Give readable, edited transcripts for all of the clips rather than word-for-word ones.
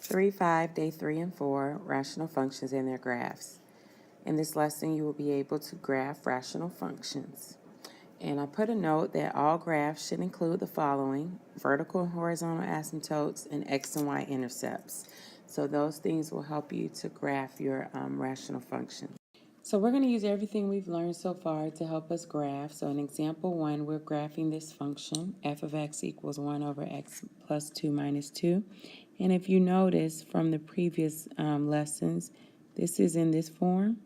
3-5, day 3 and 4, rational functions and their graphs. In this lesson, you will be able to graph rational functions. And I put a note that all graphs should include the following: vertical and horizontal asymptotes and x and y intercepts. So those things will help you to graph your rational functions. So we're going to use everything we've learned so far to help us graph. So in example 1, we're graphing this function, f of x equals 1 over x plus 2 minus 2. And if you notice from the previous lessons, this is in this form.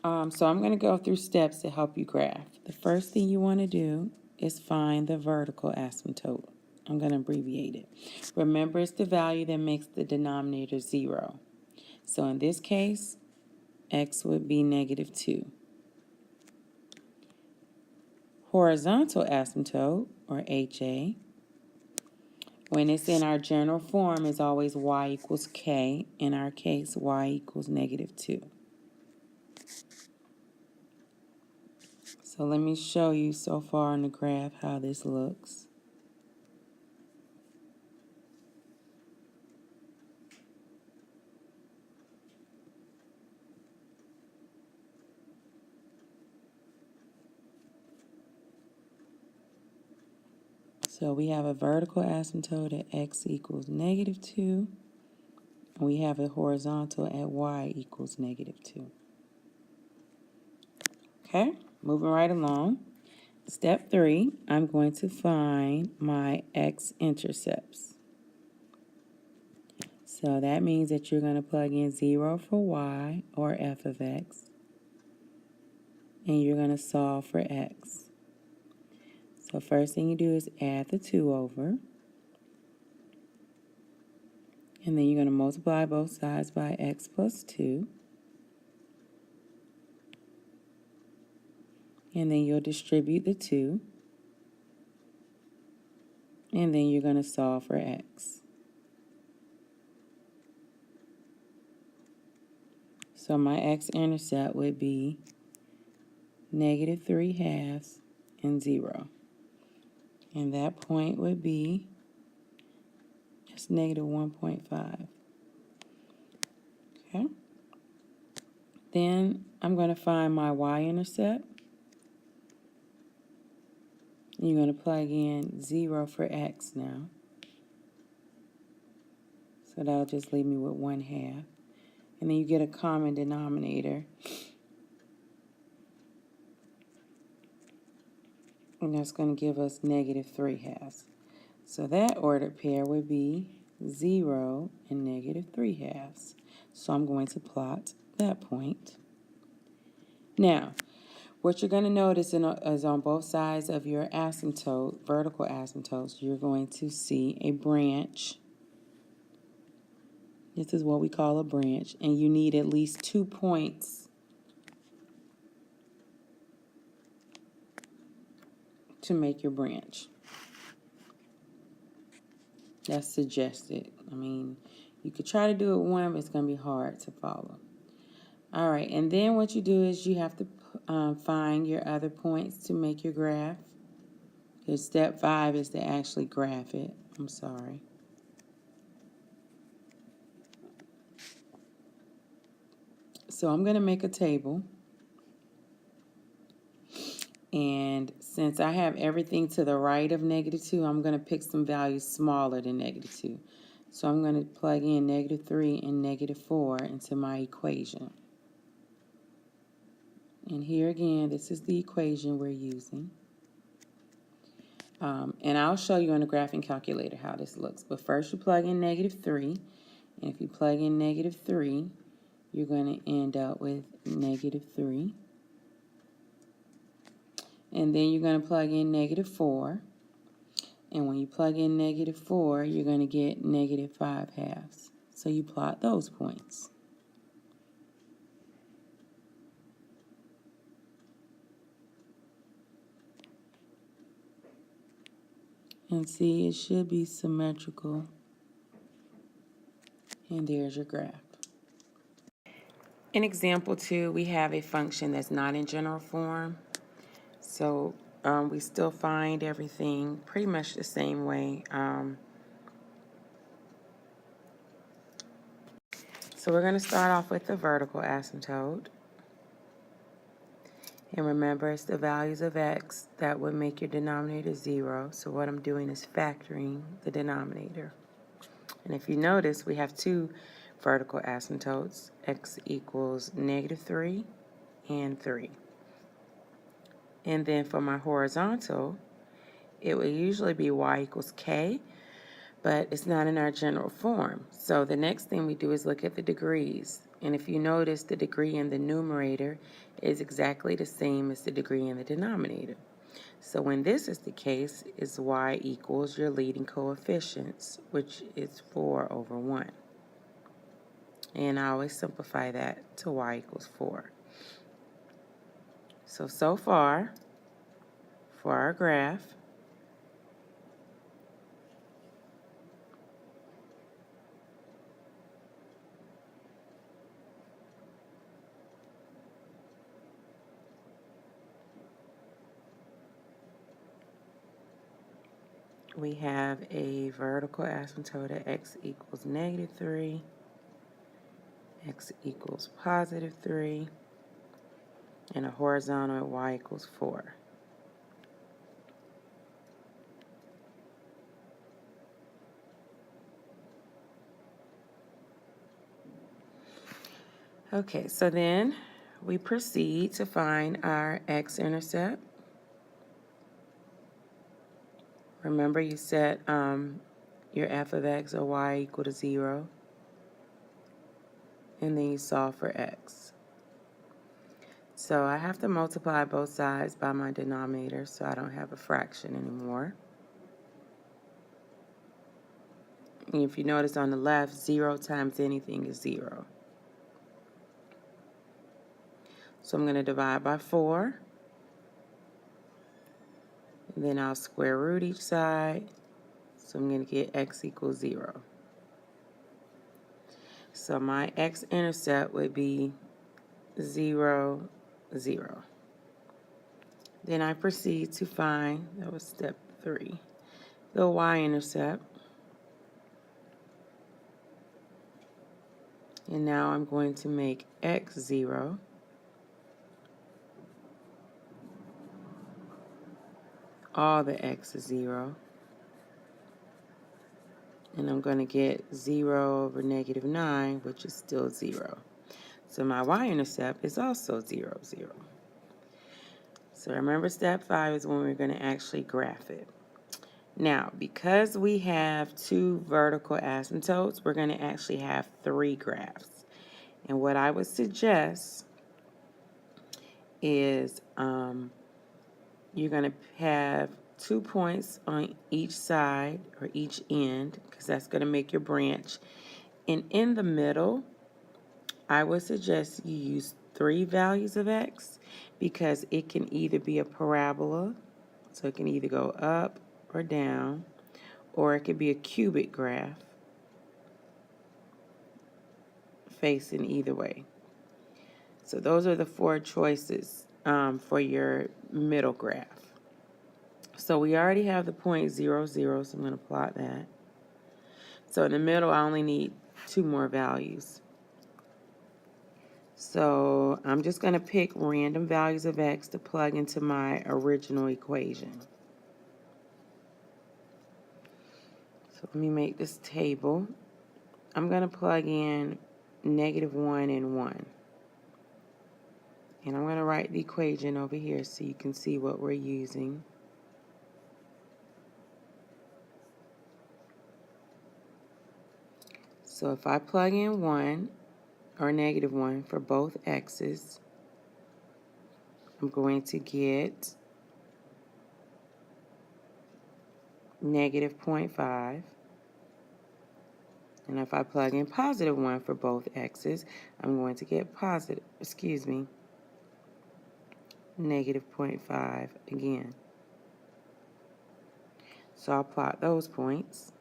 So I'm going to go through steps to help you graph. The first thing you want to do is find the vertical asymptote. I'm going to abbreviate it. Remember, it's the value that makes the denominator 0. So in this case, x would be negative 2. Horizontal asymptote, or HA, when it's in our general form, is always y equals k. In our case, y equals negative 2. So let me show you so far on the graph how this looks. So we have a vertical asymptote at x equals negative 2. And we have a horizontal at y equals negative 2. Okay, moving right along. Step 3, I'm going to find my x-intercepts. So that means that you're going to plug in 0 for y, or f of x, and you're going to solve for x. So first thing you do is add the 2 over, and then you're going to multiply both sides by x plus 2, and then you'll distribute the 2, and then you're going to solve for x. So my x-intercept would be negative 3/2 and 0. And that point would be just negative 1.5. Okay. Then I'm going to find my y-intercept. You're going to plug in 0 for x now. So that'll just leave me with 1/2. And then you get a common denominator. And that's going to give us negative 3/2. So that ordered pair would be 0 and negative 3/2. So I'm going to plot that point. Now, what you're going to notice is on both sides of your asymptote, vertical asymptotes, you're going to see a branch. This is what we call a branch, and you need at least 2 points to make your branch. That's suggested. I mean, you could try to do it one, but it's going to be hard to follow. All right, and then what you do is you have to find your other points to make your graph. Because step 5 is to actually graph it. I'm sorry. So I'm going to make a table. And since I have everything to the right of negative 2, I'm going to pick some values smaller than negative 2. So I'm going to plug in negative 3 and negative 4 into my equation. And here again, this is the equation we're using. And I'll show you on the graphing calculator how this looks. But first you plug in negative 3. And if you plug in negative 3, you're going to end up with negative 3. And then you're going to plug in negative 4. And when you plug in negative 4, you're going to get negative 5/2. So you plot those points. And see, it should be symmetrical. And there's your graph. In example 2, we have a function that's not in general form. So we still find everything pretty much the same way. So we're going to start off with the vertical asymptote. And remember, it's the values of x that would make your denominator 0. So what I'm doing is factoring the denominator. And if you notice, we have two vertical asymptotes, x equals -3 and 3. And then for my horizontal, it would usually be y equals k, but it's not in our general form. So the next thing we do is look at the degrees. And if you notice, the degree in the numerator is exactly the same as the degree in the denominator. So when this is the case, is y equals your leading coefficients, which is 4/1. And I always simplify that to y equals 4. So far, for our graph, we have a vertical asymptote at x equals -3, x equals +3, and a horizontal at y equals 4. Okay, so then we proceed to find our x-intercept. Remember, you set your f of x or y equal to 0, and then you solve for x. So I have to multiply both sides by my denominator so I don't have a fraction anymore. And if you notice on the left, 0 times anything is 0. So I'm going to divide by 4. And then I'll square root each side. So I'm going to get x equals 0. So my x-intercept would be 0, 0. Then I proceed to find, that was step 3, the y-intercept. And now I'm going to make x 0. All the x is 0. And I'm going to get 0/-9, which is still 0. So my y-intercept is also 0, 0. So remember, step 5 is when we're going to actually graph it. Now, because we have two vertical asymptotes, we're going to actually have 3 graphs. And what I would suggest is you're going to have 2 points on each side or each end, because that's going to make your branch. And in the middle, I would suggest you use 3 values of x, because it can either be a parabola, so it can either go up or down, or it could be a cubic graph facing either way. So those are the 4 choices for your middle graph. So we already have the point 0, 0, so I'm going to plot that. So in the middle, I only need 2 more values. So I'm just going to pick random values of x to plug into my original equation. So let me make this table. I'm going to plug in -1 and 1. And I'm going to write the equation over here so you can see what we're using. So if I plug in 1 or -1 for both x's, I'm going to get -0.5. And if I plug in +1 for both x's, I'm going to get -0.5 again. So I'll plot those points.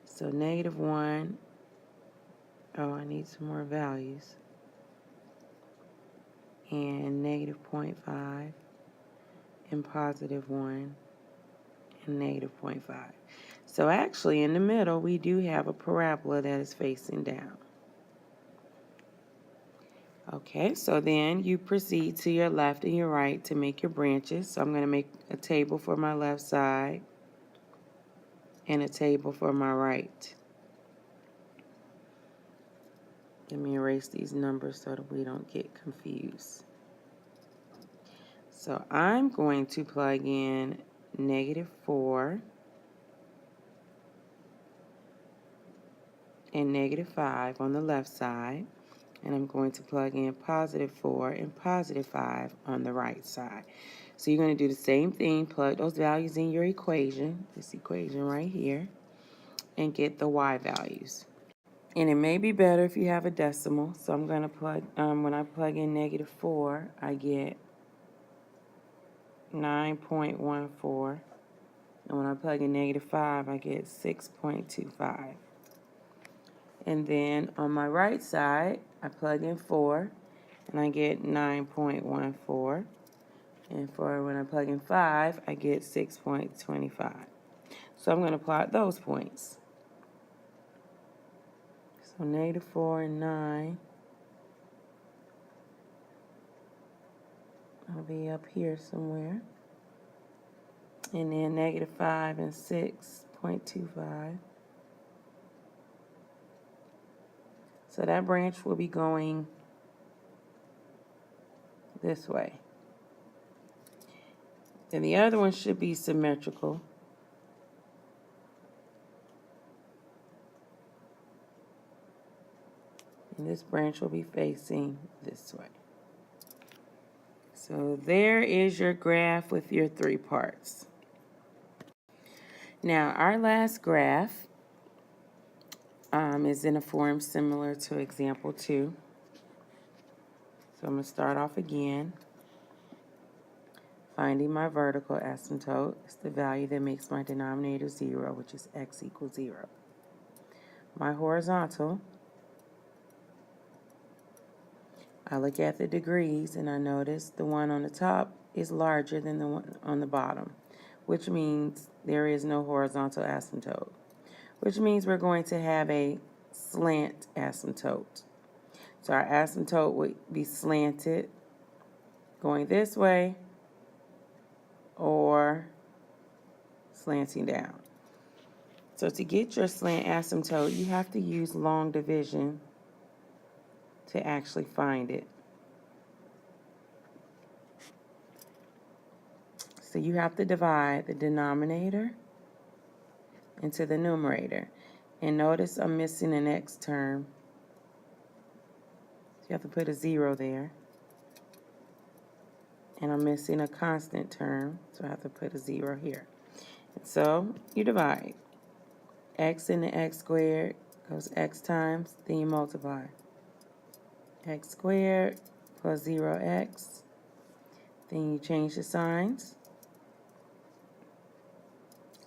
So -1, oh, I need some more values. And -0.5 and positive 1 and negative 0.5. So actually in the middle we do have a parabola that is facing down. Okay, so then you proceed to your left and your right to make your branches. So I'm going to make a table for my left side and a table for my right. Let me erase these numbers so that we don't get confused. So I'm going to plug in -4 and -5 on the left side. And I'm going to plug in +4 and +5 on the right side. So you're going to do the same thing, plug those values in your equation, this equation right here, and get the y values. And it may be better if you have a decimal. So I'm going to plug, when I plug in -4, I get 9.14. And when I plug in -5, I get 6.25. And then on my right side, I plug in 4, and I get 9.14. And for when I plug in 5, I get 6.25. So I'm going to plot those points. So -4 and 9 will be up here somewhere. And then -5 and 6.25. So that branch will be going this way. Then the other one should be symmetrical. And this branch will be facing this way. So there is your graph with your 3 parts. Now our last graph is in a form similar to example 2. So I'm going to start off again. Finding my vertical asymptote is the value that makes my denominator 0, which is x equals 0. My horizontal, I look at the degrees and I notice the one on the top is larger than the one on the bottom, which means there is no horizontal asymptote, which means we're going to have a slant asymptote. So our asymptote would be slanted going this way or slanting down. So to get your slant asymptote, you have to use long division to actually find it. So you have to divide the denominator into the numerator. And notice I'm missing an x term. So you have to put a 0 there. And I'm missing a constant term, so I have to put a 0 here. And so you divide. X into x squared goes x times, then you multiply. X squared plus 0x. Then you change the signs.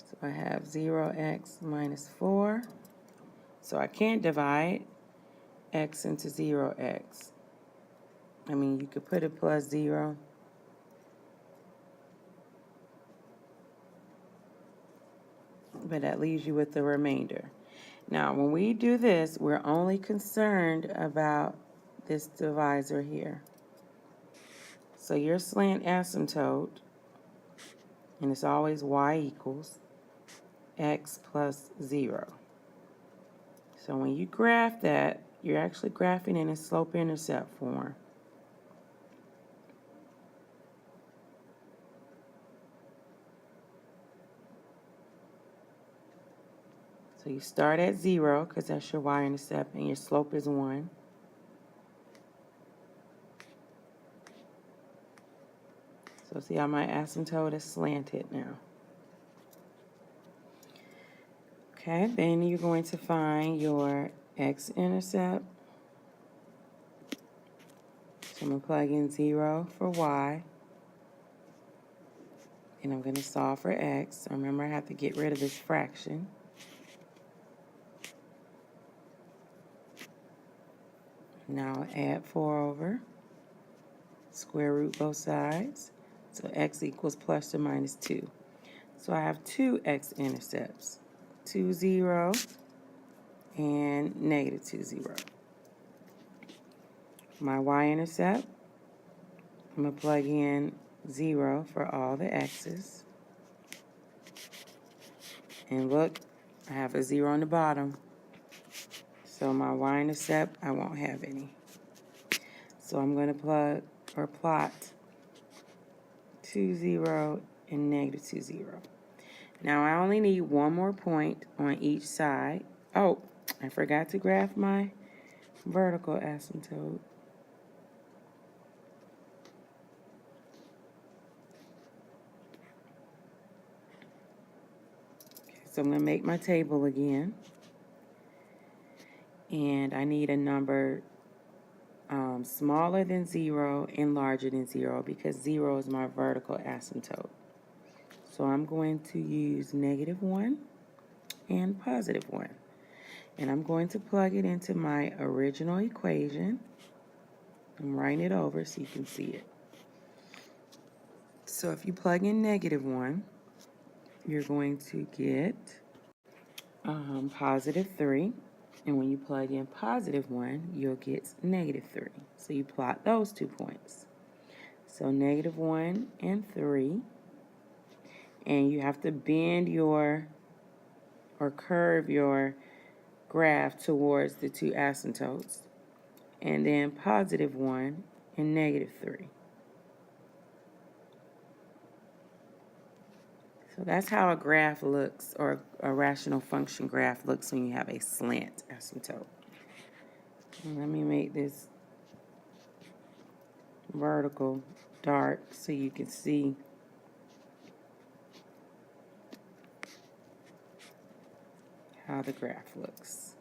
So I have 0x minus 4. So I can't divide x into 0x. I mean, you could put it plus 0. But that leaves you with the remainder. Now, when we do this, we're only concerned about this divisor here. So your slant asymptote, and it's always y equals x plus 0. So when you graph that, you're actually graphing in a slope-intercept form. So you start at 0 because that's your y-intercept and your slope is 1. So see how my asymptote is slanted now. Okay, then you're going to find your x-intercept. So I'm going to plug in 0 for y. And I'm going to solve for x. So remember, I have to get rid of this fraction. Now I'll add 4 over, square root both sides. So x equals plus or minus 2. So I have two x-intercepts, 2, 0, and negative 2, 0. My y-intercept, I'm going to plug in 0 for all the x's. And look, I have a 0 on the bottom. So my y-intercept, I won't have any. So I'm going to plug or plot 2, 0, and negative 2, 0. Now I only need one more point on each side. Oh, I forgot to graph my vertical asymptote. So I'm going to make my table again. And I need a number smaller than 0 and larger than 0 because 0 is my vertical asymptote. So I'm going to use negative 1 and positive 1. And I'm going to plug it into my original equation. I'm writing it over so you can see it. So if you plug in negative 1, you're going to get positive 3. And when you plug in positive 1, you'll get negative 3. So you plot those 2 points. So negative 1 and 3. And you have to bend your or curve your graph towards the two asymptotes. And then positive 1 and negative 3. So that's how a graph looks, or a rational function graph looks when you have a slant asymptote. And let me make this vertical dark so you can see how the graph looks.